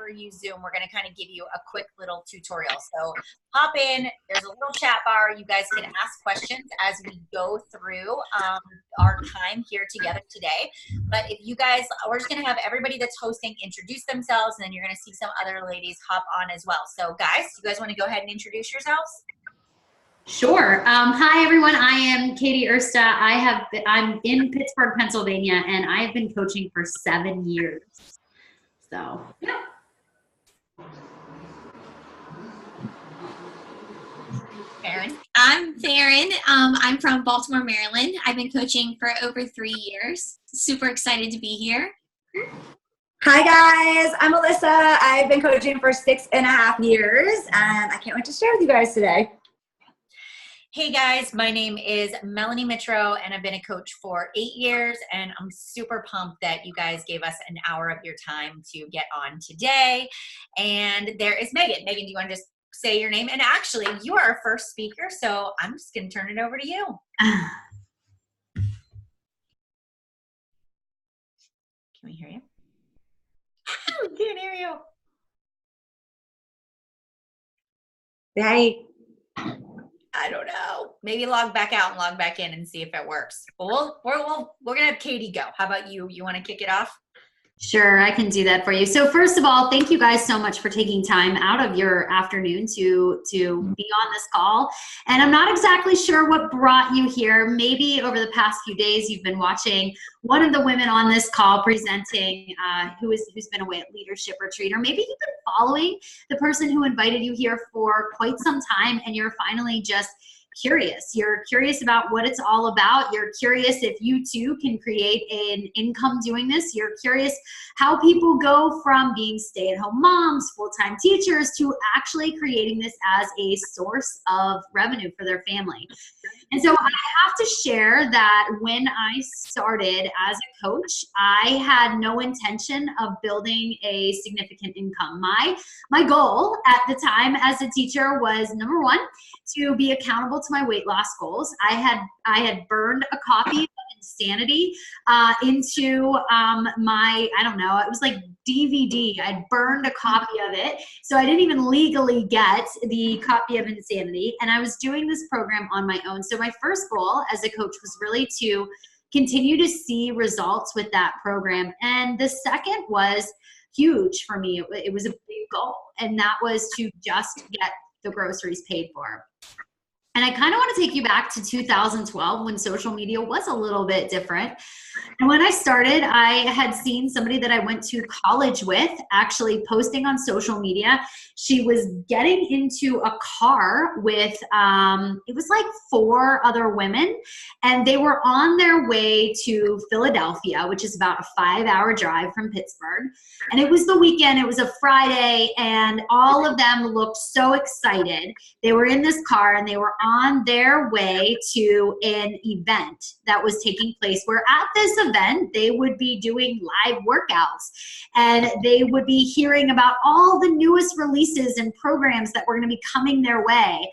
ever use Zoom, we're going to kind of give you a quick little tutorial. So hop in, there's a little chat bar. You guys can ask questions as we go through our time here together today. But if you guys, we're just going to have everybody that's hosting introduce themselves, and then you're going to see some other ladies hop on as well. So guys, you guys want to go ahead and introduce yourselves? Sure. Hi, everyone. I am Katie Ersta. I'm in Pittsburgh, Pennsylvania, and I've been coaching for 7 years. So, yeah. Farron. I'm Farron. I'm from Baltimore, Maryland. I've been coaching for over 3 years. Super excited to be here. Hi guys, I'm Alyssa. I've been coaching for 6.5 years, and I can't wait to share with you guys today. Hey guys, my name is Melanie Mitro, and I've been a coach for 8 years, and I'm super pumped that you guys gave us an hour of your time to get on today. And there is Megan. Megan, do you want to just say your name? And actually, you are our first speaker, so I'm just going to turn it over to you. Can we hear you? We can't hear you. Hey. I don't know. Maybe log back out and log back in and see if it works. But we're gonna have Katie go. How about you? You want to kick it off? Sure, I can do that for you. So first of all, thank you guys so much for taking time out of your afternoon to be on this call. And I'm not exactly sure what brought you here. Maybe over the past few days, you've been watching one of the women on this call presenting who's been away at leadership retreat, or maybe you've been following the person who invited you here for quite some time, and you're finally just curious. You're curious about what it's all about. You're curious if you too can create an income doing this. You're curious how people go from being stay-at-home moms, full-time teachers, to actually creating this as a source of revenue for their family. And so I have to share that when I started as a coach, I had no intention of building a significant income. My goal at the time as a teacher was, number one, to be accountable to my weight loss goals. I had burned a copy of Insanity into my, I don't know, it was like DVD. I'd burned a copy of it. So I didn't even legally get the copy of Insanity. And I was doing this program on my own. So my first goal as a coach was really to continue to see results with that program. And the second was huge for me. It was a big goal. And that was to just get the groceries paid for. And I kind of want to take you back to 2012 when social media was a little bit different. And when I started, I had seen somebody that I went to college with actually posting on social media. She was getting into a car with, it was like 4 other women, and they were on their way to Philadelphia, which is about a 5-hour drive from Pittsburgh. And it was the weekend, it was a Friday, and all of them looked so excited. They were in this car and they were on their way to an event that was taking place, where at this event they would be doing live workouts, and they would be hearing about all the newest releases and programs that were going to be coming their way.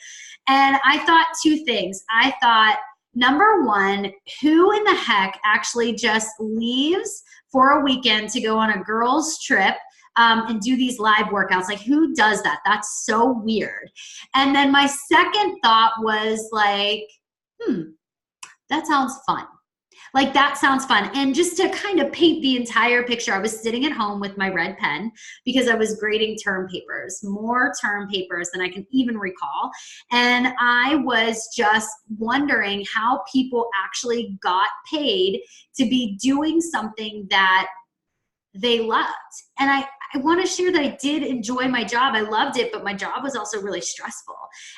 And I thought 2 things. I thought, number one, who in the heck actually just leaves for a weekend to go on a girls' trip and do these live workouts? Like, who does that? That's so weird. And then my second thought was like, that sounds fun. Like, that sounds fun. And just to kind of paint the entire picture, I was sitting at home with my red pen because I was grading term papers, more term papers than I can even recall. And I was just wondering how people actually got paid to be doing something that they loved. And I want to share that I did enjoy my job. I loved it, but my job was also really stressful.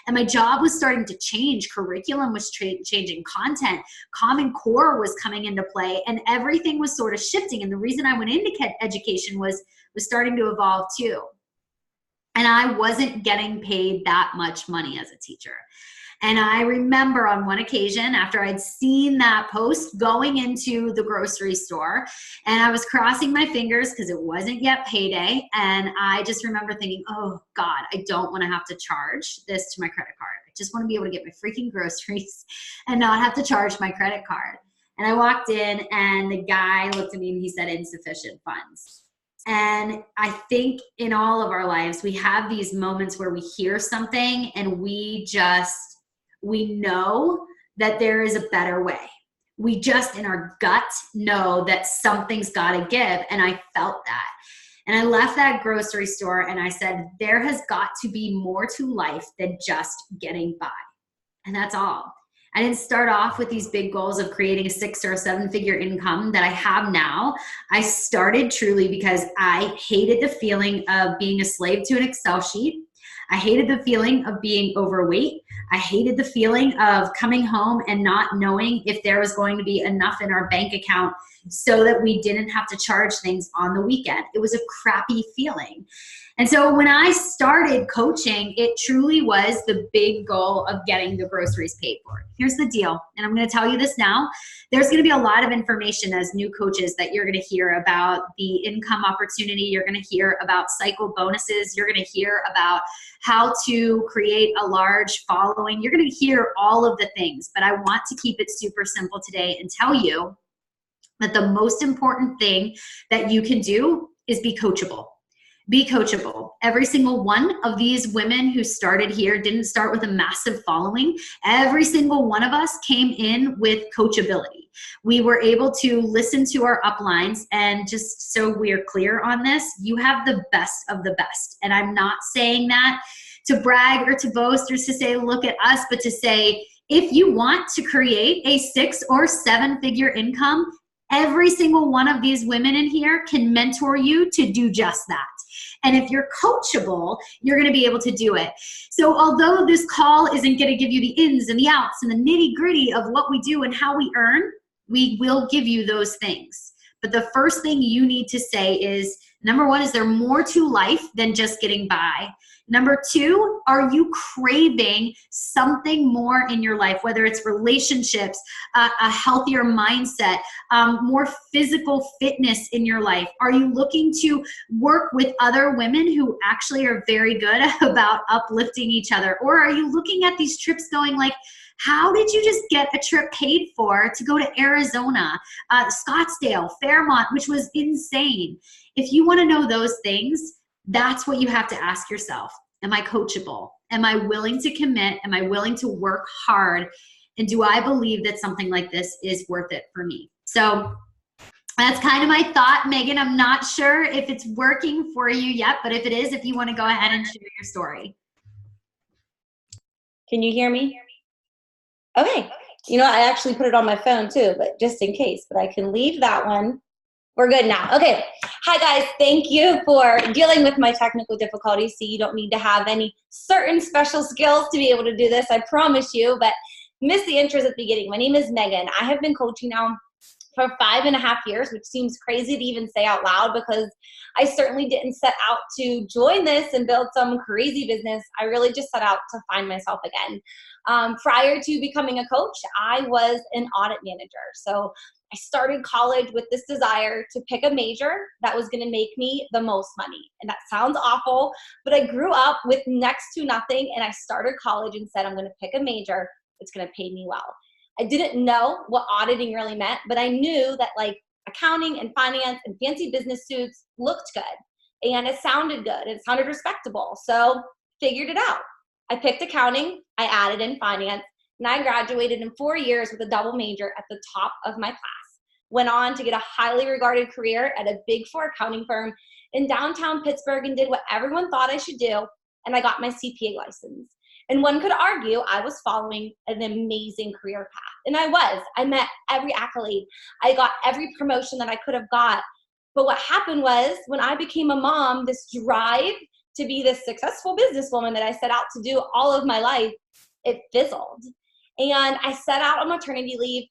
And my job was starting to change. Curriculum was changing, content, Common Core was coming into play, and everything was sort of shifting. And the reason I went into education was starting to evolve too. And I wasn't getting paid that much money as a teacher. And I remember on one occasion, after I'd seen that post, going into the grocery store, and I was crossing my fingers because it wasn't yet payday. And I just remember thinking, oh God, I don't want to have to charge this to my credit card. I just want to be able to get my freaking groceries and not have to charge my credit card. And I walked in, and the guy looked at me and he said, insufficient funds. And I think in all of our lives, we have these moments where we hear something and we know that there is a better way. We just in our gut know that something's got to give. And I felt that. And I left that grocery store and I said, there has got to be more to life than just getting by. And that's all. I didn't start off with these big goals of creating a 6 or 7 figure income that I have now. I started truly because I hated the feeling of being a slave to an Excel sheet. I hated the feeling of being overweight. I hated the feeling of coming home and not knowing if there was going to be enough in our bank account so that we didn't have to charge things on the weekend. It was a crappy feeling. And so when I started coaching, it truly was the big goal of getting the groceries paid for. Here's the deal, and I'm going to tell you this now. There's going to be a lot of information as new coaches that you're going to hear about the income opportunity. You're going to hear about cycle bonuses. You're going to hear about how to create a large following. You're going to hear all of the things, but I want to keep it super simple today and tell you that the most important thing that you can do is be coachable. Be coachable. Every single one of these women who started here didn't start with a massive following. Every single one of us came in with coachability. We were able to listen to our uplines, and just so we're clear on this, you have the best of the best. And I'm not saying that to brag or to boast or to say, look at us, but to say, if you want to create a 6 or 7 figure income, every single one of these women in here can mentor you to do just that. And if you're coachable, you're going to be able to do it. So although this call isn't going to give you the ins and the outs and the nitty gritty of what we do and how we earn, we will give you those things. But the first thing you need to say is, number one, is there more to life than just getting by? Number two, are you craving something more in your life, whether it's relationships, a healthier mindset, more physical fitness in your life? Are you looking to work with other women who actually are very good about uplifting each other? Or are you looking at these trips going like, how did you just get a trip paid for to go to Arizona, Scottsdale, Fairmont, which was insane? If you want to know those things, that's what you have to ask yourself. Am I coachable? Am I willing to commit? Am I willing to work hard? And do I believe that something like this is worth it for me? So that's kind of my thought, Megan. I'm not sure if it's working for you yet, but if it is, if you want to go ahead and share your story. Can you hear me? Okay. You know, I actually put it on my phone too, but just in case, but I can leave that one. We're good now. Okay. Hi guys. Thank you for dealing with my technical difficulties. So you don't need to have any certain special skills to be able to do this. I promise you, but miss the intros at the beginning. My name is Megan. I have been coaching now for 5.5 years, which seems crazy to even say out loud because I certainly didn't set out to join this and build some crazy business. I really just set out to find myself again. Prior to becoming a coach, I was an audit manager. So I started college with this desire to pick a major that was going to make me the most money. And that sounds awful, but I grew up with next to nothing and I started college and said, I'm going to pick a major that's going to pay me well. I didn't know what auditing really meant, but I knew that like accounting and finance and fancy business suits looked good and it sounded good. It sounded respectable. So figured it out. I picked accounting, I added in finance, and I graduated in 4 years with a double major at the top of my class. Went on to get a highly regarded career at a Big 4 accounting firm in downtown Pittsburgh and did what everyone thought I should do, and I got my CPA license. And one could argue I was following an amazing career path. And I was. I met every accolade. I got every promotion that I could have got. But what happened was when I became a mom, this drive to be this successful businesswoman that I set out to do all of my life, it fizzled. And I set out on maternity leave.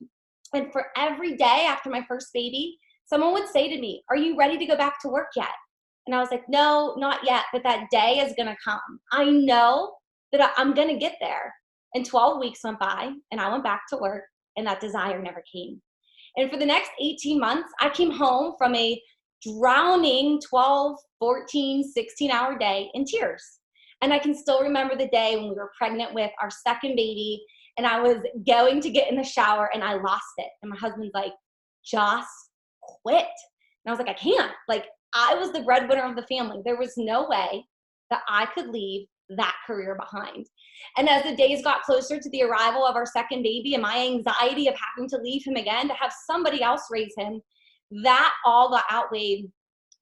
And for every day after my first baby, someone would say to me, are you ready to go back to work yet? And I was like, no, not yet. But that day is going to come. I know that I'm going to get there. And 12 weeks went by and I went back to work and that desire never came. And for the next 18 months, I came home from a drowning 12, 14, 16-hour day in tears. And I can still remember the day when we were pregnant with our second baby and I was going to get in the shower and I lost it. And my husband's like, just quit. And I was like, I can't. Like, I was the breadwinner of the family. There was no way that I could leave that career behind. And as the days got closer to the arrival of our second baby and my anxiety of having to leave him again to have somebody else raise him, that all got outweighed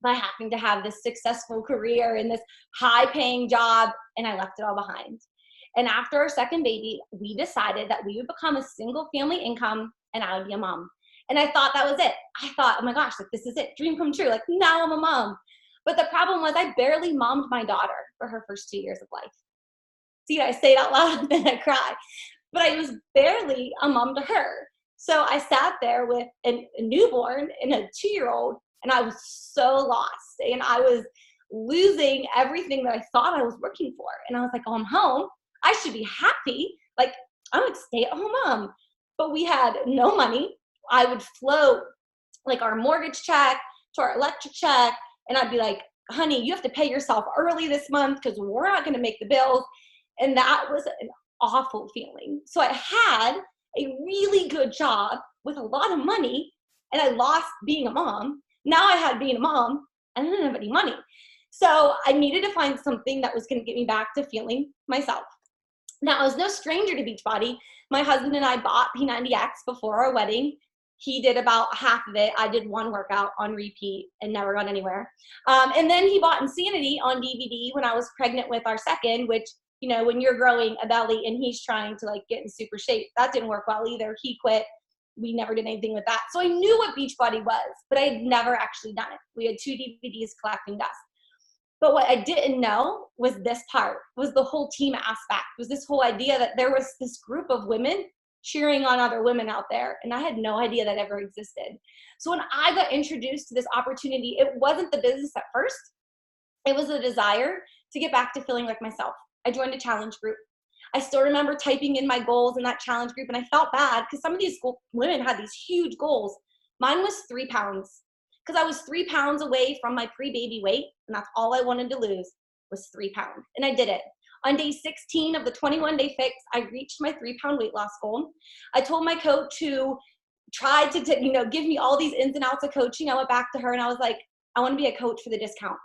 by having to have this successful career and this high paying job, and I left it all behind. And after our second baby, we decided that we would become a single family income and I would be a mom. And I thought that was it. I thought, oh my gosh, like this is it, dream come true. Like now I'm a mom. But the problem was I barely mommed my daughter for her first 2 years of life. See, I say it out loud and then I cry. But I was barely a mom to her. So I sat there with a newborn and a 2-year-old, and I was so lost. And I was losing everything that I thought I was working for. And I was like, oh, I'm home. I should be happy. Like, I'm a stay-at-home mom. But we had no money. I would float like our mortgage check to our electric check. And I'd be like, honey, you have to pay yourself early this month because we're not going to make the bills. And that was an awful feeling. So I had a really good job with a lot of money, and I lost being a mom. Now I had being a mom, and I didn't have any money. So I needed to find something that was going to get me back to feeling myself. Now, I was no stranger to Beachbody. My husband and I bought P90X before our wedding. He did about half of it. I did one workout on repeat and never got anywhere. And then he bought Insanity on DVD when I was pregnant with our second, which, you know, when you're growing a belly and he's trying to like get in super shape, that didn't work well either. He quit. We never did anything with that. So I knew what Beachbody was, but I had never actually done it. We had 2 DVDs collecting dust. But what I didn't know was this part, was the whole team aspect, was this whole idea that there was this group of women cheering on other women out there. And I had no idea that ever existed. So when I got introduced to this opportunity, it wasn't the business at first. It was a desire to get back to feeling like myself. I joined a challenge group. I still remember typing in my goals in that challenge group, and I felt bad because some of these women had these huge goals. Mine was 3 pounds, because I was 3 pounds away from my pre-baby weight, and that's all I wanted to lose was 3 pounds. And I did it. On day 16 of the 21-day fix, I reached my 3-pound weight loss goal. I told my coach, who tried to give me all these ins and outs of coaching. I went back to her and I was like, I want to be a coach for the discount.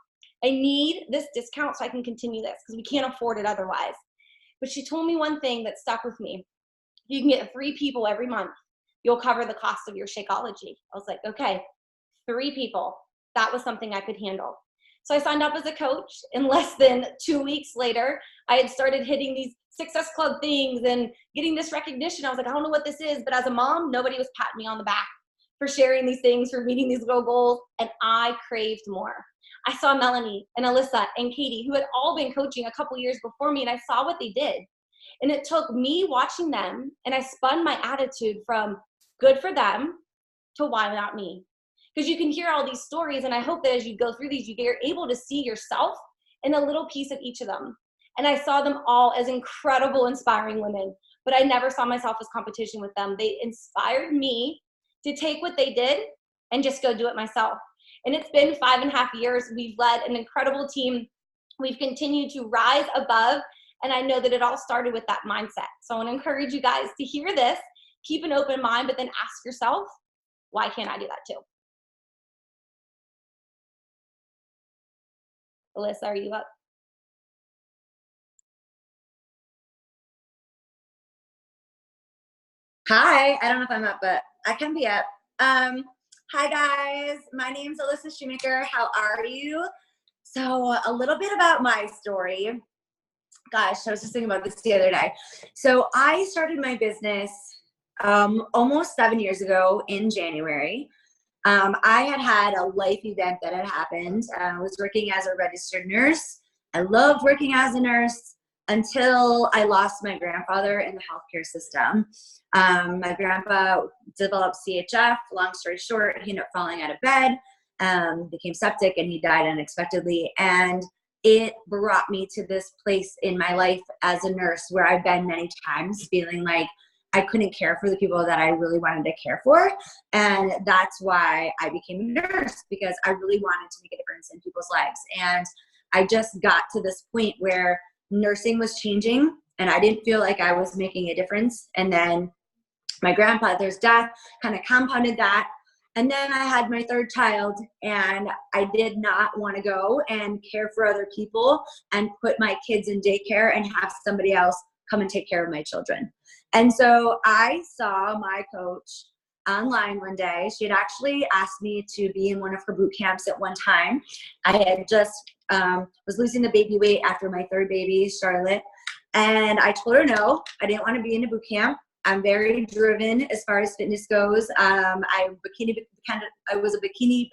I need this discount so I can continue this because we can't afford it otherwise. But she told me one thing that stuck with me. You can get 3 people every month. You'll cover the cost of your Shakeology. I was like, okay, 3 people. That was something I could handle. So I signed up as a coach, and less than 2 weeks later, I had started hitting these Success Club things and getting this recognition. I was like, I don't know what this is, but as a mom, nobody was patting me on the back for sharing these things, for meeting these little goals, and I craved more. I saw Melanie and Alyssa and Katie, who had all been coaching a couple years before me, and I saw what they did. And it took me watching them, and I spun my attitude from good for them to why not me? Because you can hear all these stories, and I hope that as you go through these, you're able to see yourself in a little piece of each of them. And I saw them all as incredible, inspiring women, but I never saw myself as competition with them. They inspired me to take what they did and just go do it myself. And it's been 5.5 years. We've led an incredible team. We've continued to rise above, and I know that it all started with that mindset. So I want to encourage you guys to hear this, keep an open mind, but then ask yourself, why can't I do that too? Alyssa, are you up? Hi, I don't know if I'm up, but I can be up. Hi guys, my name's Alyssa Shoemaker. How are you? So a little bit about my story. Gosh, I was just thinking about this the other day. So I started my business almost 7 years ago in January. I had a life event that had happened. I was working as a registered nurse. I loved working as a nurse until I lost my grandfather in the healthcare system. My grandpa developed CHF. Long story short, he ended up falling out of bed, became septic, and he died unexpectedly. And it brought me to this place in my life as a nurse where I've been many times, feeling like I couldn't care for the people that I really wanted to care for. And that's why I became a nurse, because I really wanted to make a difference in people's lives. And I just got to this point where nursing was changing and I didn't feel like I was making a difference. And then my grandfather's death kind of compounded that. And then I had my third child, and I did not want to go and care for other people and put my kids in daycare and have somebody else come and take care of my children. And so I saw my coach online one day. She had actually asked me to be in one of her boot camps at one time. I had just was losing the baby weight after my third baby, Charlotte. And I told her no, I didn't want to be in a boot camp. I'm very driven as far as fitness goes. I was a bikini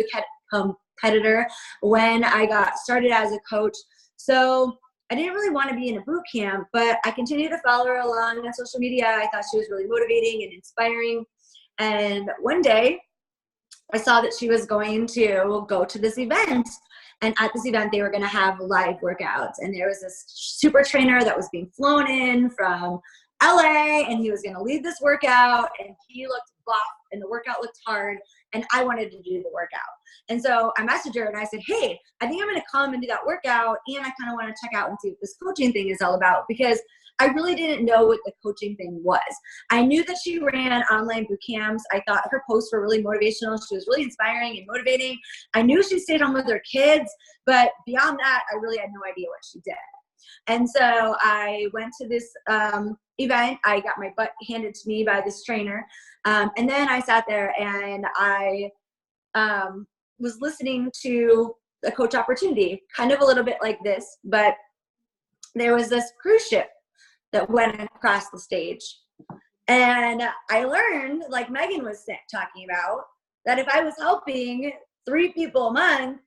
competitor when I got started as a coach. So I didn't really want to be in a boot camp, but I continued to follow her along on social media. I thought she was really motivating and inspiring. And one day I saw that she was going to go to this event. And at this event, they were going to have live workouts. And there was this super trainer that was being flown in from LA, and he was going to lead this workout, and he looked buff, and the workout looked hard, and I wanted to do the workout. And so I messaged her and I said, hey, I think I'm going to come and do that workout, and I kind of want to check out and see what this coaching thing is all about, because I really didn't know what the coaching thing was. I knew that she ran online boot camps. I thought her posts were really motivational. She was really inspiring and motivating. I knew she stayed home with her kids, but beyond that, I really had no idea what she did. And so I went to this event. I got my butt handed to me by this trainer. And then I sat there and I was listening to a coach opportunity, kind of a little bit like this, but there was this cruise ship that went across the stage. And I learned, like Megan was talking about, that if I was helping 3 people a month,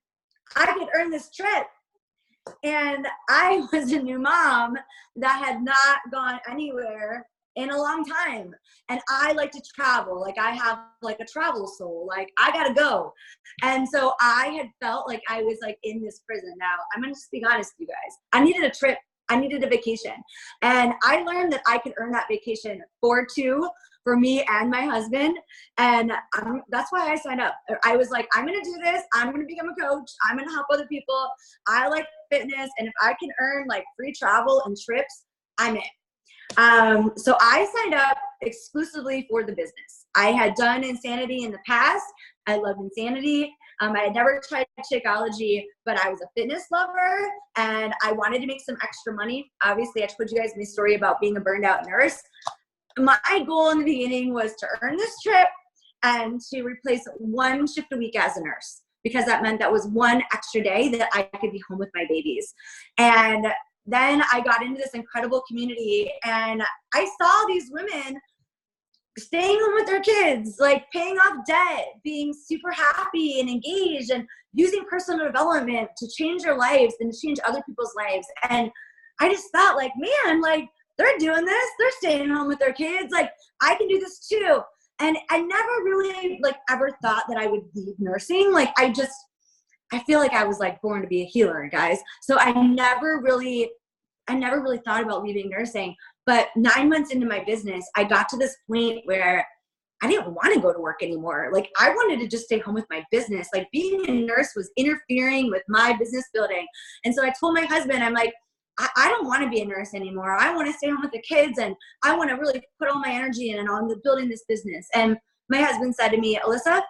I could earn this trip. And I was a new mom that had not gone anywhere in a long time. And I like to travel. Like, I have like a travel soul. Like, I gotta go. And so I had felt like I was like in this prison. Now, I'm gonna just be honest with you guys. I needed a trip. I needed a vacation. And I learned that I could earn that vacation for 2, for me and my husband. And that's why I signed up. I was like, I'm going to do this. I'm going to become a coach. I'm going to help other people. I like fitness. And if I can earn like free travel and trips, I'm in. So I signed up exclusively for the business. I had done Insanity in the past. I love Insanity. I had never tried Shakeology, but I was a fitness lover and I wanted to make some extra money. Obviously, I told you guys my story about being a burned out nurse. My goal in the beginning was to earn this trip and to replace 1 shift a week as a nurse, because that meant that was 1 extra day that I could be home with my babies. And then I got into this incredible community and I saw these women staying home with their kids, like paying off debt, being super happy and engaged and using personal development to change their lives and to change other people's lives. And I just thought, like, man, like, they're doing this. They're staying home with their kids. Like, I can do this too. And I never really like ever thought that I would leave nursing. Like, I feel like I was like born to be a healer, guys. So I never really thought about leaving nursing. But 9 months into my business, I got to this point where I didn't want to go to work anymore. Like, I wanted to just stay home with my business. Like, being a nurse was interfering with my business building. And so I told my husband, I'm like, I don't want to be a nurse anymore. I want to stay home with the kids and I want to really put all my energy in on building this business. And my husband said to me, Alyssa,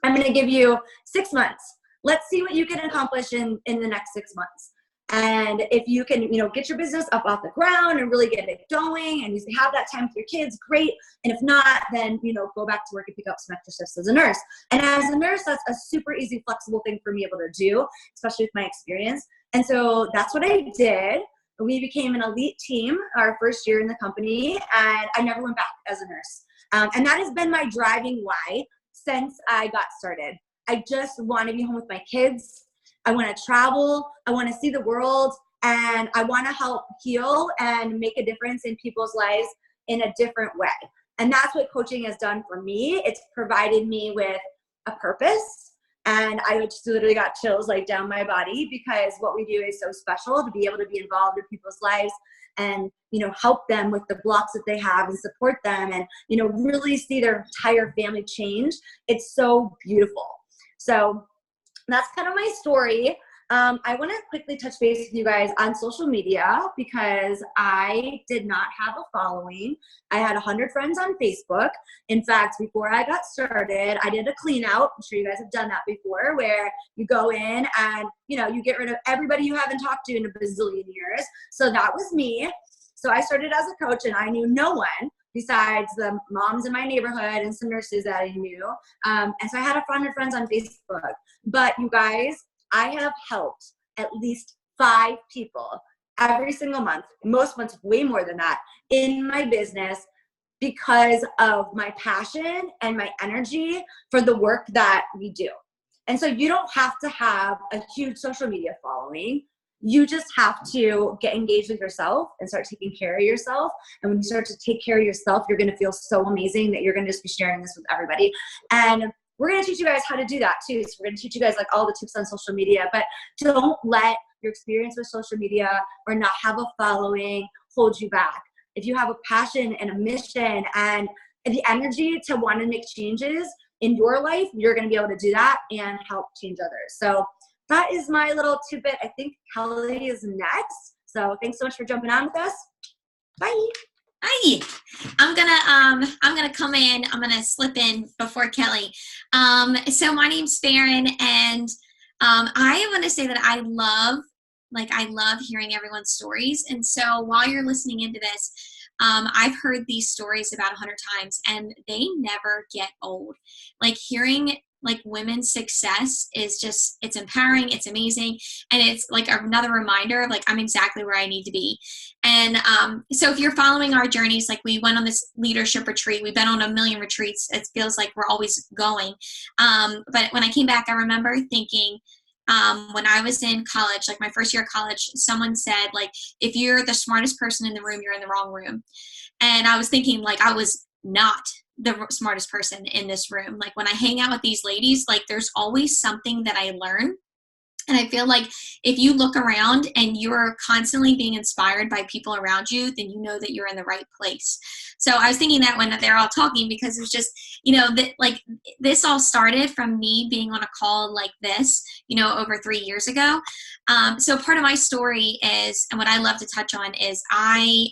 I'm going to give you 6 months. Let's see what you can accomplish in the next 6 months. And if you can, get your business up off the ground and really get it going and you have that time with your kids, great. And if not, then, go back to work and pick up some extra shifts as a nurse. And as a nurse, that's a super easy, flexible thing for me able to do, especially with my experience. And so that's what I did. We became an elite team our first year in the company, and I never went back as a nurse. And that has been my driving why since I got started. I just want to be home with my kids. I want to travel. I want to see the world, and I want to help heal and make a difference in people's lives in a different way. And that's what coaching has done for me. It's provided me with a purpose. And I just literally got chills like down my body, because what we do is so special to be able to be involved in people's lives and, help them with the blocks that they have and support them and, really see their entire family change. It's so beautiful. So that's kind of my story. I want to quickly touch base with you guys on social media because I did not have a following. I had 100 friends on Facebook. In fact, before I got started, I did a clean out. I'm sure you guys have done that before, where you go in and, you get rid of everybody you haven't talked to in a bazillion years. So that was me. So I started as a coach and I knew no one besides the moms in my neighborhood and some nurses that I knew. And so I had 100 friends on Facebook. But you guys, I have helped at least 5 people every single month, most months way more than that, in my business because of my passion and my energy for the work that we do. And so you don't have to have a huge social media following. You just have to get engaged with yourself and start taking care of yourself. And when you start to take care of yourself, you're going to feel so amazing that you're going to just be sharing this with everybody. And we're going to teach you guys how to do that too. So we're going to teach you guys like all the tips on social media, but don't let your experience with social media or not have a following hold you back. If you have a passion and a mission and the energy to want to make changes in your life, you're going to be able to do that and help change others. So that is my little tidbit. I think Kelly is next. So thanks so much for jumping on with us. Bye. Hi, I'm gonna come in. I'm gonna slip in before Kelly. So my name's Farron, and I want to say that I love hearing everyone's stories. And so while you're listening into this, I've heard these stories about 100 times, and they never get old. Like hearing women's success is just, it's empowering, it's amazing, and it's like another reminder of I'm exactly where I need to be. And so if you're following our journeys, we went on this leadership retreat, we've been on a million retreats, it feels like we're always going. But when I came back, I remember thinking, when I was in college, my first year of college, someone said, if you're the smartest person in the room, you're in the wrong room. And I was thinking, I was not the smartest person in this room. When I hang out with these ladies, there's always something that I learn. And I feel like if you look around and you're constantly being inspired by people around you, then you know that you're in the right place. So I was thinking that when they're all talking, because it's just, that this all started from me being on a call like this, over 3 years ago. So part of my story is, and what I love to touch on is I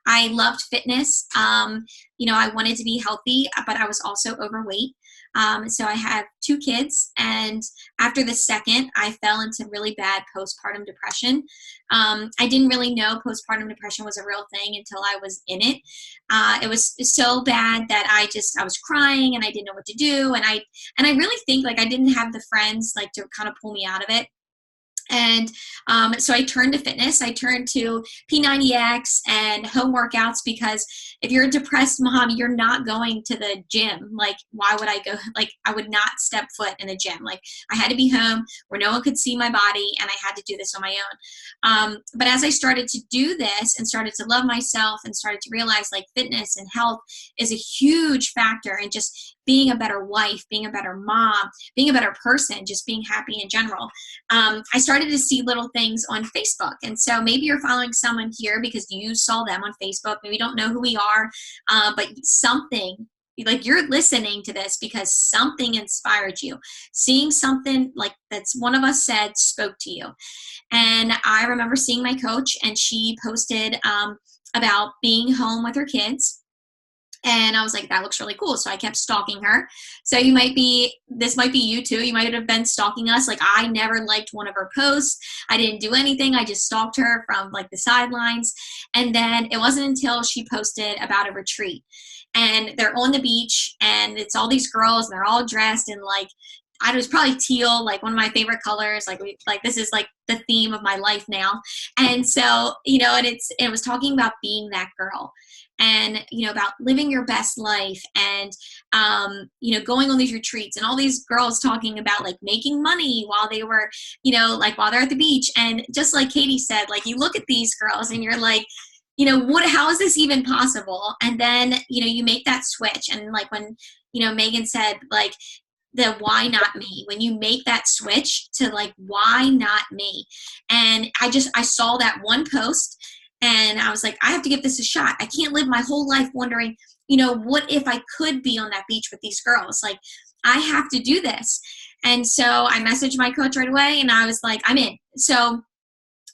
loved fitness. I wanted to be healthy, but I was also overweight. So I have 2 kids, and after the second, I fell into really bad postpartum depression. I didn't really know postpartum depression was a real thing until I was in it. It was so bad that I was crying and I didn't know what to do. And I really think I didn't have the friends to kind of pull me out of it. And so I turned to fitness. I turned to P90X and home workouts, because if you're a depressed mom, you're not going to the gym. Why would I go? I would not step foot in the gym. I had to be home where no one could see my body, and I had to do this on my own. But as I started to do this and started to love myself and started to realize fitness and health is a huge factor in just being a better wife, being a better mom, being a better person, just being happy in general. I started to see little things on Facebook. And so maybe you're following someone here because you saw them on Facebook. Maybe you don't know who we are, but something, you're listening to this because something inspired you. Seeing something that's one of us said spoke to you. And I remember seeing my coach, and she posted about being home with her kids. And I was like, that looks really cool. So I kept stalking her. So this might be you too. You might have been stalking us. I never liked one of her posts. I didn't do anything. I just stalked her from the sidelines. And then it wasn't until she posted about a retreat, and they're on the beach, and it's all these girls, and they're all dressed in I was probably teal, one of my favorite colors. This is the theme of my life now. And so, and it was talking about being that girl, and about living your best life, and going on these retreats, and all these girls talking about making money while they were while they're at the beach. And just like Katie said, you look at these girls and you're how is this even possible? And then you make that switch, and when Megan said the why not me, when you make that switch to why not me. And I saw that one post, and I was like, I have to give this a shot. I can't live my whole life wondering, what if I could be on that beach with these girls? I have to do this. And so I messaged my coach right away and I was like, I'm in. So,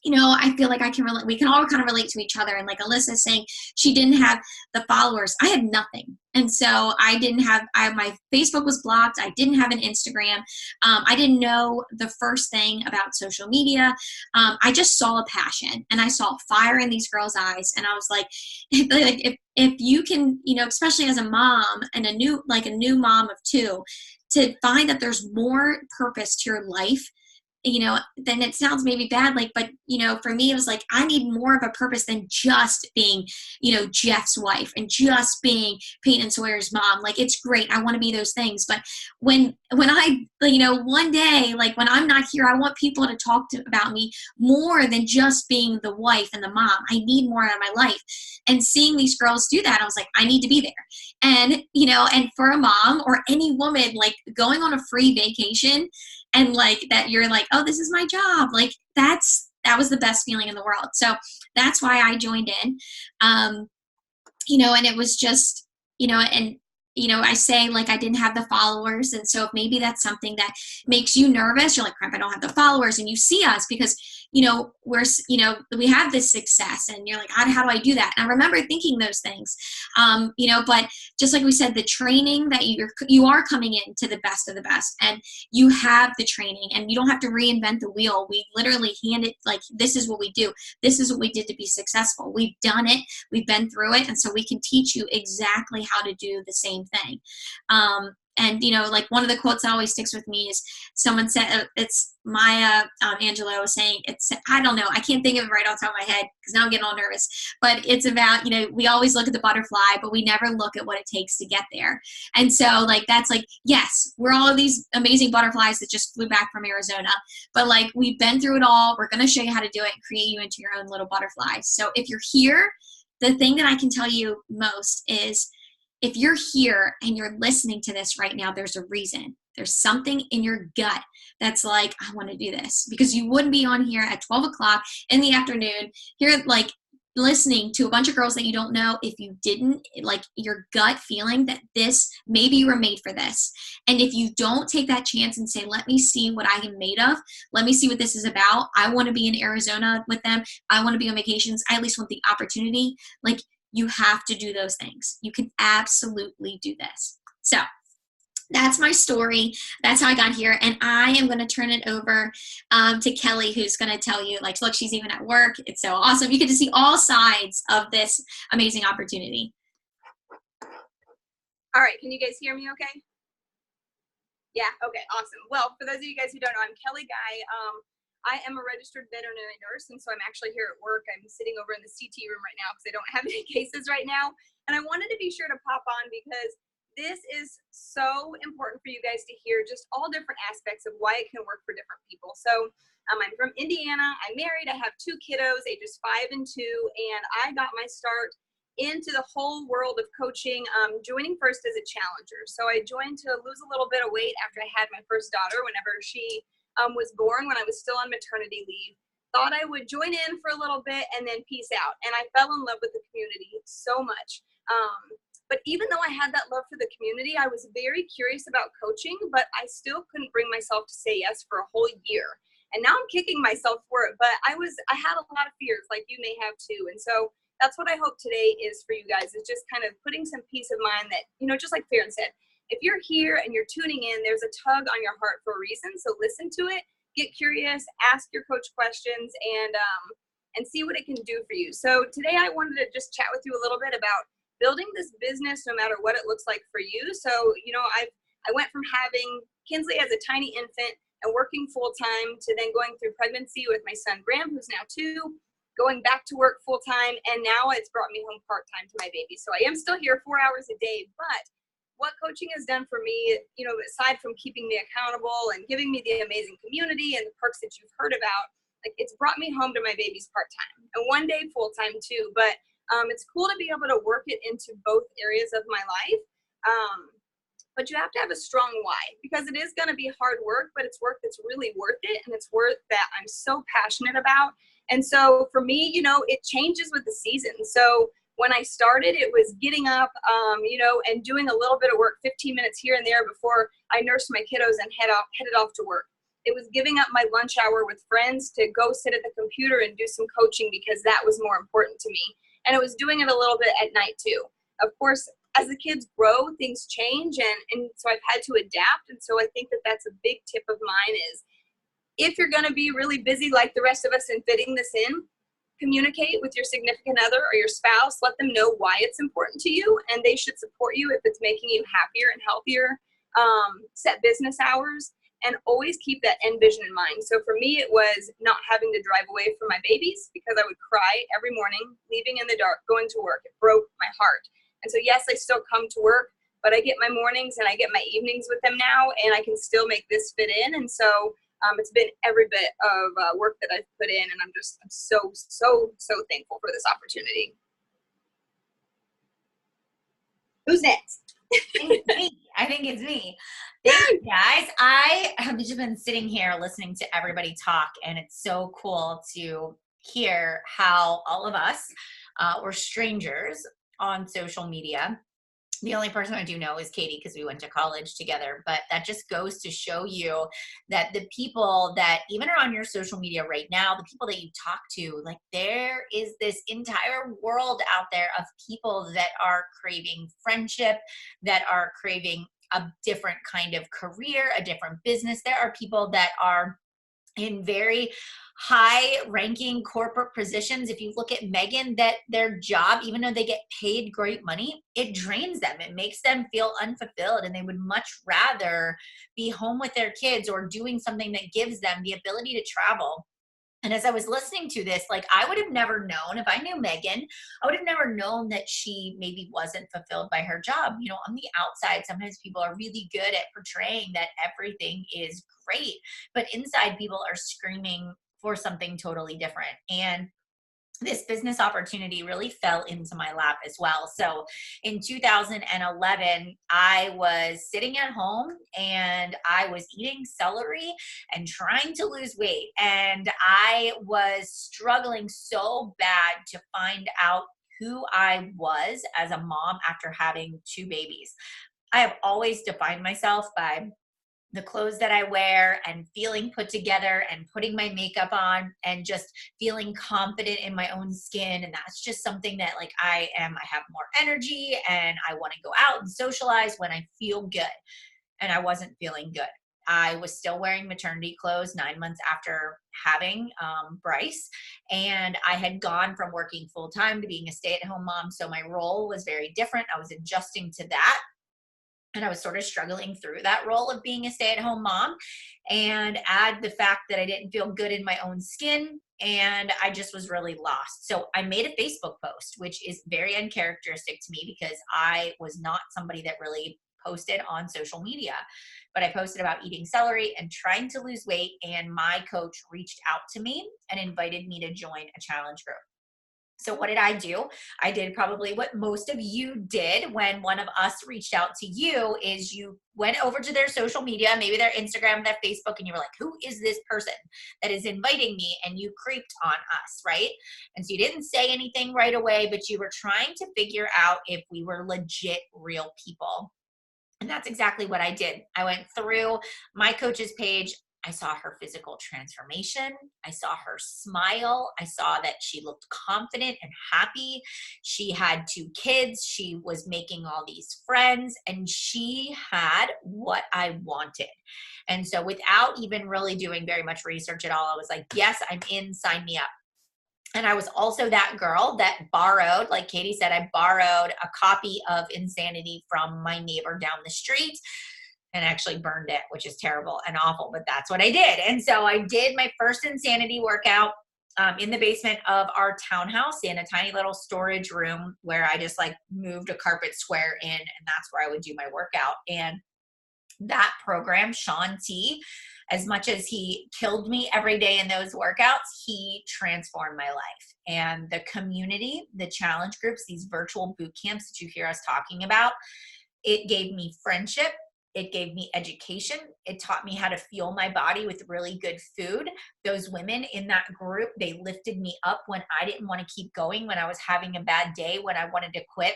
you know, I feel like I can relate. We can all kind of relate to each other. And like Alyssa saying, she didn't have the followers. I had nothing. And so I didn't have, my Facebook was blocked. I didn't have an Instagram. I didn't know the first thing about social media. I just saw a passion and I saw fire in these girls' eyes. And I was like if you can, you know, especially as a mom and a new mom of two, to find that there's more purpose to your life, you know, then it sounds maybe bad, like, but, you know, for me, it was like, I need more of a purpose than just being, you know, Jeff's wife and just being Peyton Sawyer's mom. Like, it's great. I want to be those things. But when I, you know, one day, like when I'm not here, I want people to talk about me more than just being the wife and the mom. I need more out of my life. And seeing these girls do that, I was like, I need to be there. And, you know, and for a mom or any woman, like going on a free vacation, and like that you're like, oh, this is my job. Like that was the best feeling in the world. So that's why I joined in. You know, and it was just, you know, and, you know, I say like I didn't have the followers. And so if maybe that's something that makes you nervous, you're like, crap, I don't have the followers. And you see us because, you know, we have this success and you're like, how do I do that? And I remember thinking those things, you know, but just like we said, the training that you are coming in to the best of the best, and you have the training and you don't have to reinvent the wheel. We literally hand it like, this is what we do. This is what we did to be successful. We've done it. We've been through it. And so we can teach you exactly how to do the same thing. And, you know, like one of the quotes that always sticks with me is someone said, it's Maya Angelou saying, I don't know, I can't think of it right off the top of my head because now I'm getting all nervous, but it's about, you know, we always look at the butterfly, but we never look at what it takes to get there. And so like, that's like, yes, we're all of these amazing butterflies that just flew back from Arizona, but like we've been through it all. We're going to show you how to do it and create you into your own little butterfly. So if you're here, the thing that I can tell you most is, if you're here and you're listening to this right now, there's a reason. There's something in your gut that's like, I want to do this, because you wouldn't be on here at 12 o'clock in the afternoon here, like listening to a bunch of girls that you don't know if you didn't, like your gut feeling that this, maybe you were made for this. And if you don't take that chance and say, let me see what I am made of, let me see what this is about. I want to be in Arizona with them. I want to be on vacations. I at least want the opportunity. Like, you have to do those things. You can absolutely do this. So that's my story. That's how I got here. And I am going to turn it over to Kelly, who's going to tell you, like, look, she's even at work. It's so awesome. You get to see all sides of this amazing opportunity. All right. Can you guys hear me okay? Yeah. Okay. Awesome. Well, for those of you guys who don't know, I'm Kelly Guy. I am a registered veterinary nurse, and so I'm actually here at work. I'm sitting over in the CT room right now because I don't have any cases right now. And I wanted to be sure to pop on because this is so important for you guys to hear just all different aspects of why it can work for different people. So I'm from Indiana. I'm married. I have 2 kiddos, ages 5 and 2, and I got my start into the whole world of coaching, joining first as a challenger. So I joined to lose a little bit of weight after I had my first daughter whenever she was born, when I was still on maternity leave. Thought I would join in for a little bit and then peace out. And I fell in love with the community so much. But even though I had that love for the community, I was very curious about coaching, but I still couldn't bring myself to say yes for a whole year. And now I'm kicking myself for it, but I had a lot of fears, like you may have too. And so that's what I hope today is for you guys, is just kind of putting some peace of mind that, you know, just like Farron said, if you're here and you're tuning in, there's a tug on your heart for a reason. So listen to it, get curious, ask your coach questions, and see what it can do for you. So today I wanted to just chat with you a little bit about building this business no matter what it looks like for you. So, you know, I went from having Kinsley as a tiny infant and working full-time to then going through pregnancy with my son Graham, who's now 2, going back to work full-time, and now it's brought me home part-time to my baby. So I am still here 4 hours a day, but what coaching has done for me, you know, aside from keeping me accountable and giving me the amazing community and the perks that you've heard about, like, it's brought me home to my babies part-time and one day full-time too. But it's cool to be able to work it into both areas of my life. But you have to have a strong why, because it is going to be hard work, but it's work that's really worth it. And it's work that I'm so passionate about. And so for me, you know, it changes with the season. So when I started, it was getting up, and doing a little bit of work, 15 minutes here and there before I nursed my kiddos and headed off to work. It was giving up my lunch hour with friends to go sit at the computer and do some coaching because that was more important to me. And it was doing it a little bit at night too. Of course, as the kids grow, things change, and so I've had to adapt. And so I think that that's a big tip of mine is, if you're going to be really busy like the rest of us and fitting this in, communicate with your significant other or your spouse. Let them know why it's important to you, and they should support you if it's making you happier and healthier. Set business hours, and always keep that end vision in mind. So for me, it was not having to drive away from my babies because I would cry every morning, leaving in the dark, going to work. It broke my heart. And so yes, I still come to work, but I get my mornings and I get my evenings with them now, and I can still make this fit in. And so it's been every bit of work that I've put in, and I'm so, so, so thankful for this opportunity. Who's next? I think it's me. Thank you, guys. I have just been sitting here listening to everybody talk, and it's so cool to hear how all of us were strangers on social media. The only person I do know is Katie because we went to college together, but that just goes to show you that the people that even are on your social media right now, the people that you talk to, like there is this entire world out there of people that are craving friendship, that are craving a different kind of career, a different business. There are people that are in very high ranking corporate positions. If you look at Megan, that their job, even though they get paid great money, it drains them. It makes them feel unfulfilled, and they would much rather be home with their kids or doing something that gives them the ability to travel. And as I was listening to this, like I would have never known if I knew Megan, I would have never known that she maybe wasn't fulfilled by her job. You know, on the outside, sometimes people are really good at portraying that everything is great, but inside people are screaming for something totally different. And this business opportunity really fell into my lap as well. So in 2011, I was sitting at home and I was eating celery and trying to lose weight. And I was struggling so bad to find out who I was as a mom after having 2 babies. I have always defined myself by the clothes that I wear and feeling put together and putting my makeup on and just feeling confident in my own skin. And that's just something that like I have more energy and I want to go out and socialize when I feel good. And I wasn't feeling good. I was still wearing maternity clothes 9 months after having Bryce. And I had gone from working full time to being a stay-at-home mom. So my role was very different. I was adjusting to that. And I was sort of struggling through that role of being a stay-at-home mom, and add the fact that I didn't feel good in my own skin, and I just was really lost. So I made a Facebook post, which is very uncharacteristic to me because I was not somebody that really posted on social media. But I posted about eating celery and trying to lose weight, and my coach reached out to me and invited me to join a challenge group. So what did I do? I did probably what most of you did when one of us reached out to you is you went over to their social media, maybe their Instagram, their Facebook, and you were like, who is this person that is inviting me? And you creeped on us, right? And so you didn't say anything right away, but you were trying to figure out if we were legit real people. And that's exactly what I did. I went through my coach's page. I saw her physical transformation. I saw her smile. I saw that she looked confident and happy. She had 2 kids. She was making all these friends, and she had what I wanted. And so without even really doing very much research at all, I was like, yes, I'm in, sign me up. And I was also that girl that borrowed, like Katie said, I borrowed a copy of Insanity from my neighbor down the street and actually burned it, which is terrible and awful, but that's what I did. And so I did my first Insanity workout in the basement of our townhouse in a tiny little storage room where I just like moved a carpet square in, and that's where I would do my workout. And that program, Sean T, as much as he killed me every day in those workouts, he transformed my life. And the community, the challenge groups, these virtual boot camps that you hear us talking about, it gave me friendship. It gave me education. It taught me how to fuel my body with really good food. Those women in that group, they lifted me up when I didn't want to keep going, when I was having a bad day, when I wanted to quit,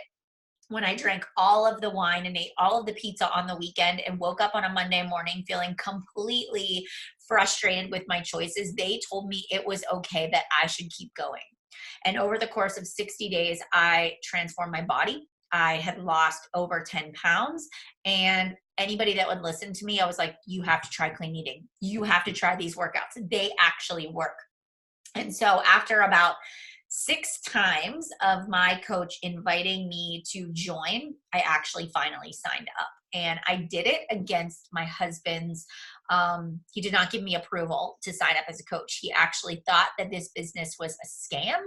when I drank all of the wine and ate all of the pizza on the weekend and woke up on a Monday morning feeling completely frustrated with my choices. They told me it was okay, that I should keep going. And over the course of 60 days, I transformed my body. I had lost over 10 pounds. And anybody that would listen to me, I was like, you have to try clean eating. You have to try these workouts. They actually work. And so after about 6 times of my coach inviting me to join, I actually finally signed up. And I did it against my husband's, he did not give me approval to sign up as a coach. He actually thought that this business was a scam.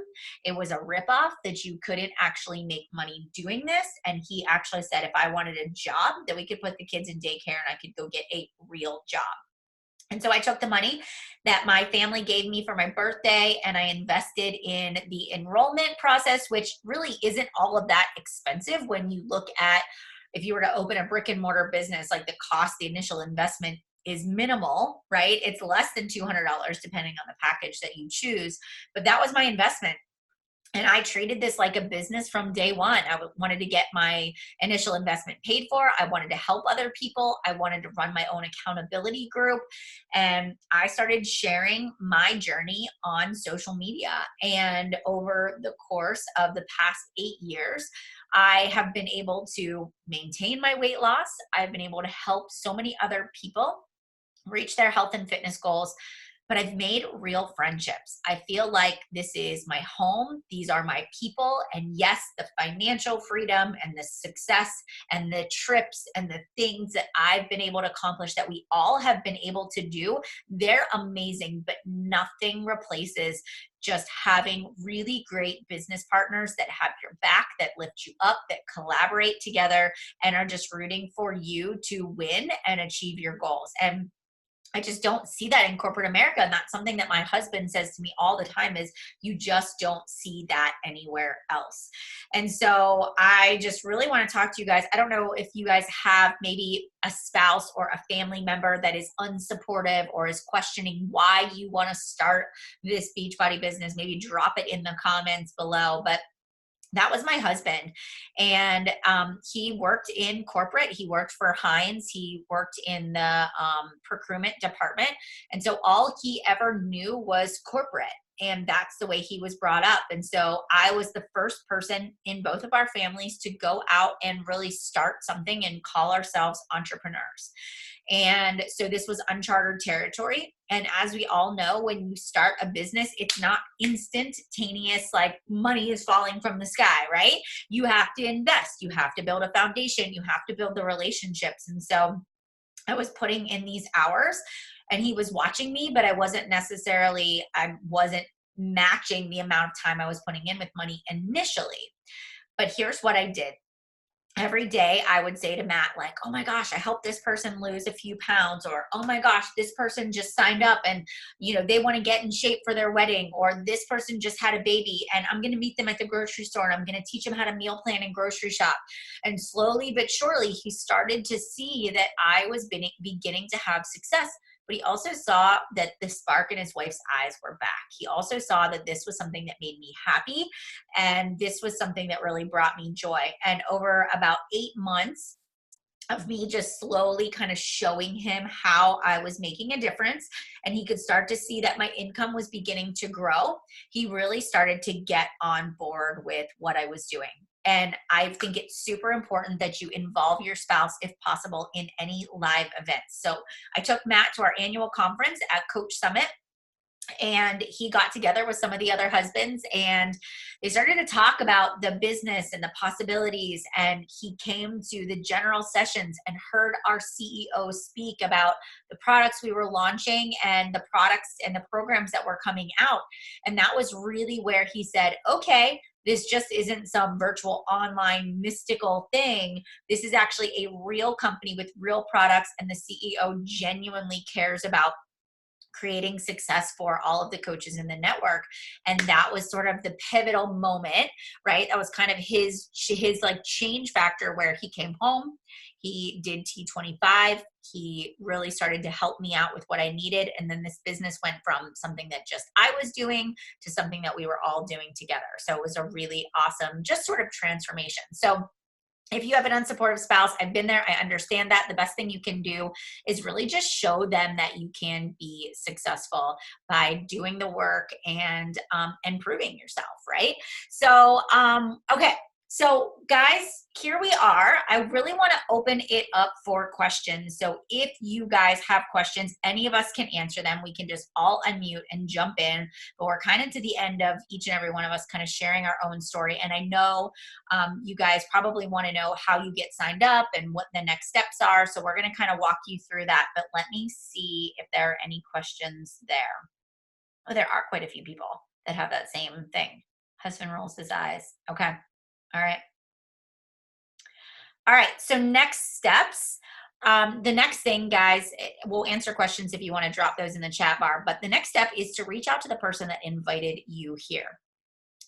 It was a ripoff, that you couldn't actually make money doing this. And he actually said if I wanted a job, that we could put the kids in daycare and I could go get a real job. And so I took the money that my family gave me for my birthday and I invested in the enrollment process, which really isn't all of that expensive when you look at, if you were to open a brick and mortar business, like the cost, the initial investment is minimal, right? It's less than $200 depending on the package that you choose. But that was my investment. And I treated this like a business from day one. I wanted to get my initial investment paid for. I wanted to help other people. I wanted to run my own accountability group. And I started sharing my journey on social media. And over the course of the past 8 years, I have been able to maintain my weight loss. I've been able to help so many other people reach their health and fitness goals. But I've made real friendships. I feel like this is my home. These are my people. And yes, the financial freedom and the success and the trips and the things that I've been able to accomplish, that we all have been able to do, they're amazing, but nothing replaces just having really great business partners that have your back, that lift you up, that collaborate together and are just rooting for you to win and achieve your goals. And I just don't see that in corporate America. And that's something that my husband says to me all the time, is you just don't see that anywhere else. And so I just really want to talk to you guys. I don't know if you guys have maybe a spouse or a family member that is unsupportive or is questioning why you want to start this Beachbody business. Maybe drop it in the comments below. But that was my husband. And he worked in corporate. He worked for Heinz. He worked in the procurement department. And so all he ever knew was corporate. And that's the way he was brought up. And so I was the first person in both of our families to go out and really start something and call ourselves entrepreneurs. And so this was uncharted territory. And as we all know, when you start a business, it's not instantaneous, like money is falling from the sky, right? You have to invest. You have to build a foundation. You have to build the relationships. And so I was putting in these hours and he was watching me, but I wasn't matching the amount of time I was putting in with money initially. But here's what I did. Every day I would say to Matt, like, oh my gosh, I helped this person lose a few pounds, or, oh my gosh, this person just signed up and, they want to get in shape for their wedding, or this person just had a baby and I'm going to meet them at the grocery store and I'm going to teach them how to meal plan and grocery shop. And slowly but surely, he started to see that I was beginning to have success. But he also saw that the spark in his wife's eyes were back. He also saw that this was something that made me happy. And this was something that really brought me joy. And over about 8 months of me just slowly kind of showing him how I was making a difference, and he could start to see that my income was beginning to grow, he really started to get on board with what I was doing. And I think it's super important that you involve your spouse, if possible, in any live events. So I took Matt to our annual conference at Coach Summit, and he got together with some of the other husbands and they started to talk about the business and the possibilities. And he came to the general sessions and heard our CEO speak about the products we were launching and the products and the programs that were coming out. And that was really where he said, okay, this just isn't some virtual online mystical thing. This is actually a real company with real products, and the CEO genuinely cares about creating success for all of the coaches in the network. And that was sort of the pivotal moment, right? That was kind of his like change factor, where he came home, he did T25, he really started to help me out with what I needed. And then this business went from something that just I was doing to something that we were all doing together. So it was a really awesome, just sort of transformation. So if you have an unsupportive spouse, I've been there, I understand that. The best thing you can do is really just show them that you can be successful by doing the work and proving yourself, right? So, okay. So guys, here we are. I really want to open it up for questions. So if you guys have questions, any of us can answer them. We can just all unmute and jump in, but we're kind of to the end of each and every one of us kind of sharing our own story. And I know you guys probably want to know how you get signed up and what the next steps are. So we're going to kind of walk you through that, but let me see if there are any questions there. Oh, there are quite a few people that have that same thing. Husband rolls his eyes. Okay. All right. All right. So next steps. The next thing, guys, we'll answer questions if you want to drop those in the chat bar. But the next step is to reach out to the person that invited you here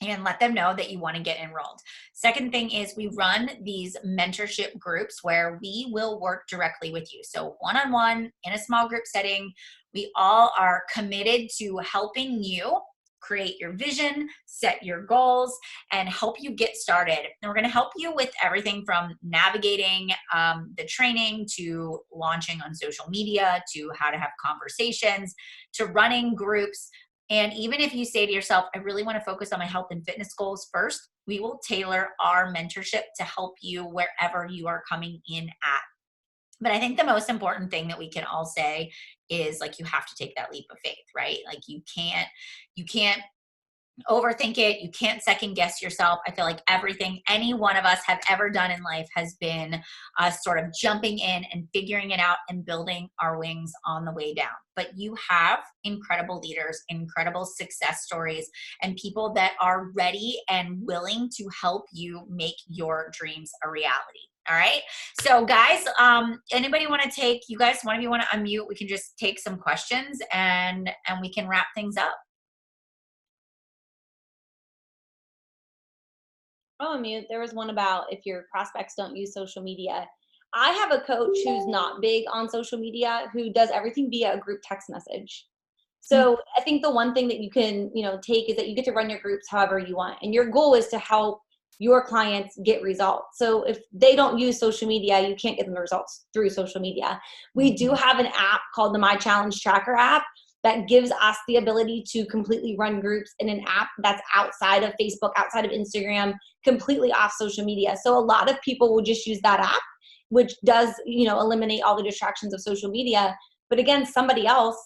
and let them know that you want to get enrolled. Second thing is we run these mentorship groups where we will work directly with you. So one-on-one in a small group setting, we all are committed to helping you create your vision, set your goals, and help you get started. And we're going to help you with everything from navigating the training to launching on social media to how to have conversations to running groups. And even if you say to yourself, I really want to focus on my health and fitness goals first, we will tailor our mentorship to help you wherever you are coming in at. But I think the most important thing that we can all say is, like, you have to take that leap of faith, right? Like you can't overthink it. You can't second guess yourself. I feel like everything any one of us have ever done in life has been sort of jumping in and figuring it out and building our wings on the way down. But you have incredible leaders, incredible success stories, and people that are ready and willing to help you make your dreams a reality. All right. So guys, anybody want to take, you guys, one of you want to unmute? We can just take some questions and we can wrap things up. I'll unmute. There was one about if your prospects don't use social media. I have a coach who's not big on social media, who does everything via a group text message. So I think the one thing that you can, take is that you get to run your groups however you want. And your goal is to help your clients get results. So if they don't use social media, you can't get them the results through social media. We do have an app called the My Challenge Tracker app that gives us the ability to completely run groups in an app that's outside of Facebook, outside of Instagram, completely off social media. So a lot of people will just use that app, which does, eliminate all the distractions of social media. But again, somebody else,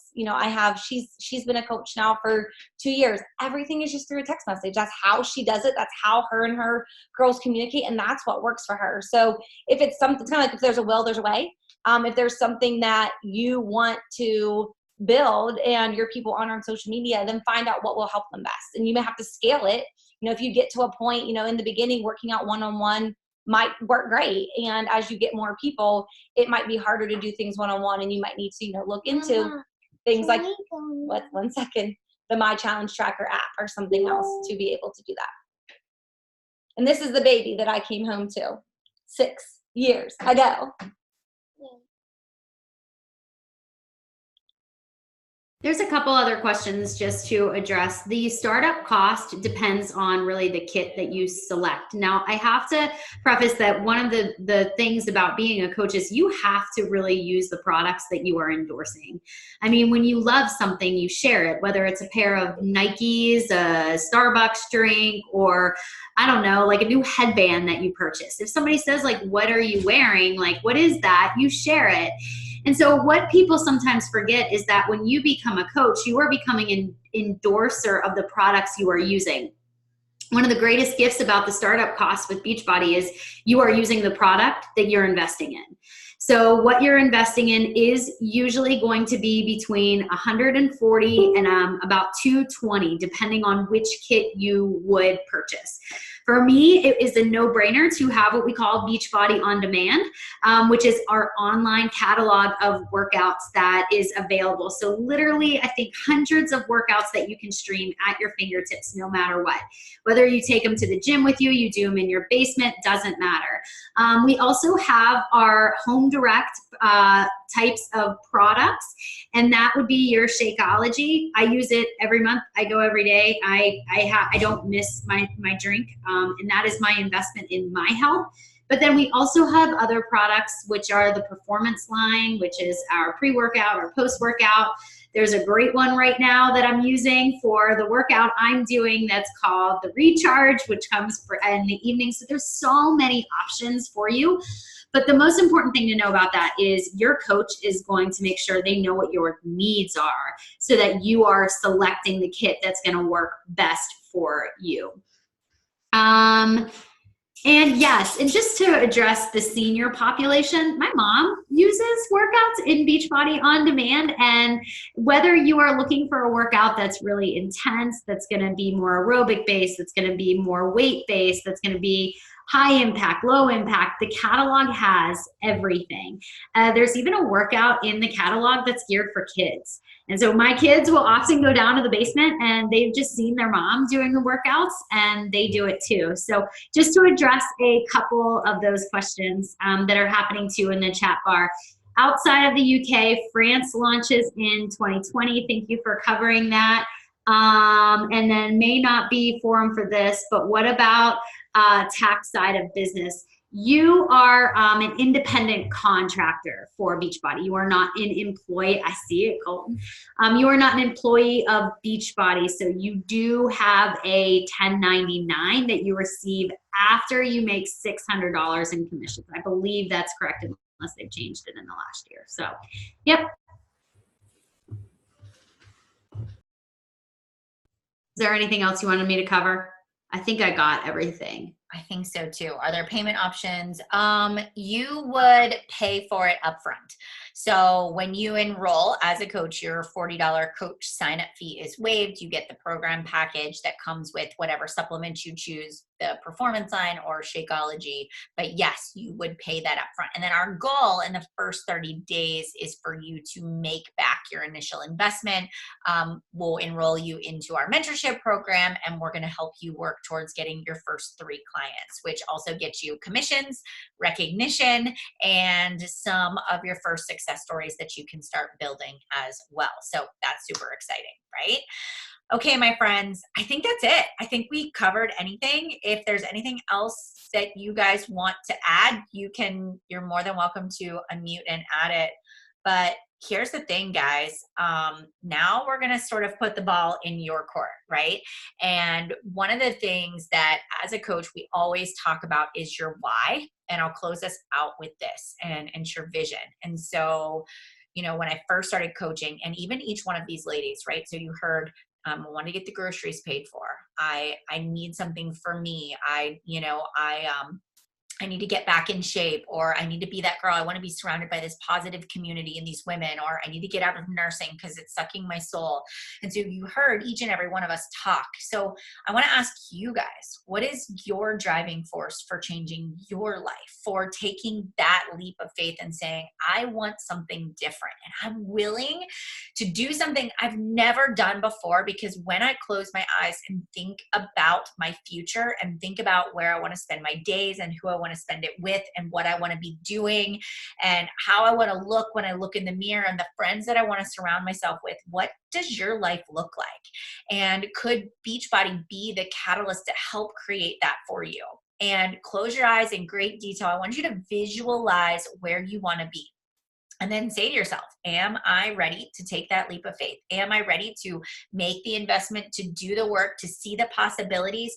she's been a coach now for 2 years. Everything is just through a text message. That's how she does it. That's how her and her girls communicate. And that's what works for her. So if it's something, it's kind of like if there's a will, there's a way. If there's something that you want to build and your people aren't on social media, then find out what will help them best. And you may have to scale it. If you get to a point, in the beginning, working out one-on-one might work great. And as you get more people, it might be harder to do things one-on-one, and you might need to, look into things like, the My Challenge Tracker app or something else to be able to do that. And this is the baby that I came home to 6 years ago. There's a couple other questions just to address. The startup cost depends on really the kit that you select. Now, I have to preface that one of the things about being a coach is you have to really use the products that you are endorsing. I mean, when you love something, you share it, whether it's a pair of Nikes, a Starbucks drink, or I don't know, like a new headband that you purchased. If somebody says, like, what are you wearing? Like, what is that? You share it. And so what people sometimes forget is that when you become a coach, you are becoming an endorser of the products you are using. One of the greatest gifts about the startup cost with Beachbody is you are using the product that you're investing in. So what you're investing in is usually going to be between $140 and about $220, depending on which kit you would purchase. For me, it is a no-brainer to have what we call Beachbody On Demand, which is our online catalog of workouts that is available. So literally, I think hundreds of workouts that you can stream at your fingertips no matter what. Whether you take them to the gym with you, you do them in your basement, doesn't matter. We also have our home direct types of products, and that would be your Shakeology. I use it every month. I go every day. I don't miss my drink, and that is my investment in my health. But then we also have other products, which are the performance line, which is our pre-workout or post-workout. There's a great one right now that I'm using for the workout I'm doing that's called the Recharge, which comes in the evening. So there's so many options for you. But the most important thing to know about that is your coach is going to make sure they know what your needs are so that you are selecting the kit that's going to work best for you. And yes, and just to address the senior population, my mom uses workouts in Beachbody On Demand. And whether you are looking for a workout that's really intense, that's going to be more aerobic based, that's going to be more weight based, that's going to be high impact, low impact, the catalog has everything. There's even a workout in the catalog that's geared for kids. And so my kids will often go down to the basement and they've just seen their mom doing the workouts and they do it too. So just to address a couple of those questions that are happening too in the chat bar. Outside of the UK, France launches in 2020. Thank you for covering that. And then may not be forum for this, but what about tax side of business? You are an independent contractor for Beachbody. You are not an employee. I see it, Colton. You are not an employee of Beachbody, so you do have a 1099 that you receive after you make $600 in commissions. I believe that's correct, unless they've changed it in the last year. So, yep. Is there anything else you wanted me to cover? I think I got everything. I think so too. Are there payment options? You would pay for it upfront. So when you enroll as a coach, your $40 coach sign-up fee is waived. You get the program package that comes with whatever supplements you choose, the performance line or Shakeology. But yes, you would pay that upfront. And then our goal in the first 30 days is for you to make back your initial investment. We'll enroll you into our mentorship program, and we're going to help you work towards getting your first 3 clients, which also gets you commissions, recognition, and some of your first success stories that you can start building as well. So that's super exciting, right? Okay, my friends, I think that's it. I think we covered anything. If there's anything else that you guys want to add, you're more than welcome to unmute and add it. But here's the thing, guys. Now we're going to sort of put the ball in your court, right? And one of the things that as a coach, we always talk about is your why. And I'll close us out with this and your vision. And so, when I first started coaching, and even each one of these ladies, right? So you heard, I want to get the groceries paid for. I need something for me. I need to get back in shape, or I need to be that girl. I want to be surrounded by this positive community and these women, or I need to get out of nursing because it's sucking my soul. And so you heard each and every one of us talk. So I want to ask you guys, what is your driving force for changing your life, for taking that leap of faith and saying, I want something different and I'm willing to do something I've never done before? Because when I close my eyes and think about my future and think about where I want to spend my days and who I want to spend it with and what I want to be doing and how I want to look when I look in the mirror and the friends that I want to surround myself with, what does your life look like? And could Beachbody be the catalyst to help create that for you? And close your eyes in great detail. I want you to visualize where you want to be. And then say to yourself, am I ready to take that leap of faith? Am I ready to make the investment, to do the work, to see the possibilities?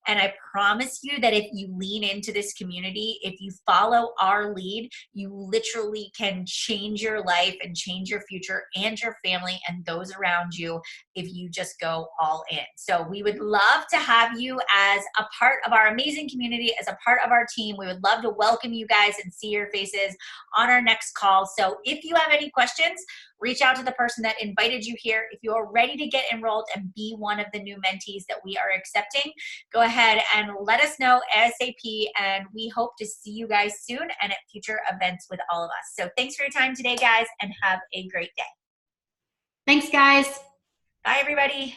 And I promise you that if you lean into this community, if you follow our lead, you literally can change your life and change your future and your family and those around you if you just go all in. So we would love to have you as a part of our amazing community, as a part of our team. We would love to welcome you guys and see your faces on our next call. So So if you have any questions, reach out to the person that invited you here. If you are ready to get enrolled and be one of the new mentees that we are accepting, go ahead and let us know ASAP, and we hope to see you guys soon and at future events with all of us. So thanks for your time today, guys, and have a great day. Thanks, guys. Bye, everybody.